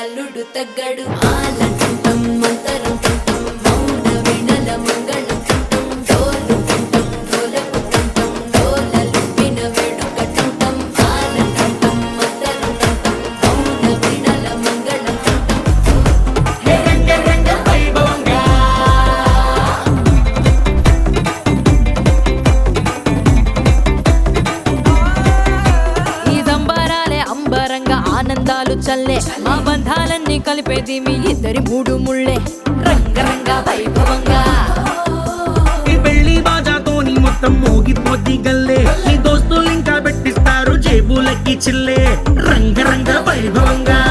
అల్లుడు తగ్గడు ఆలంటుంటం మంతరంటుంటం మౌన వినల మంగళంటుంటం డోలుంటుంటం డోలకుంటుంటం డోలలుంపిన వేడుకటుంటం ఆలంటుంటం మంతరంటుంటం మౌన వినల మంగళంటుంటం హే రంగ రంగ వైభవంగా ఈ సంబరాలే అంబరంగా ఆనందాలు చల్లే మా బంధాలన్నీ కలిపేది మీ ఇద్దరి మూడు ముళ్ళే రంగరంగ వైభవంగా ఈ పెళ్లి బాజాతోని మొత్తం మోగిపోద్ది గల్లే ఈ దోస్తులు ఇంకా పెట్టిస్తారు జేబులకి చిల్లే రంగరంగ వైభవంగా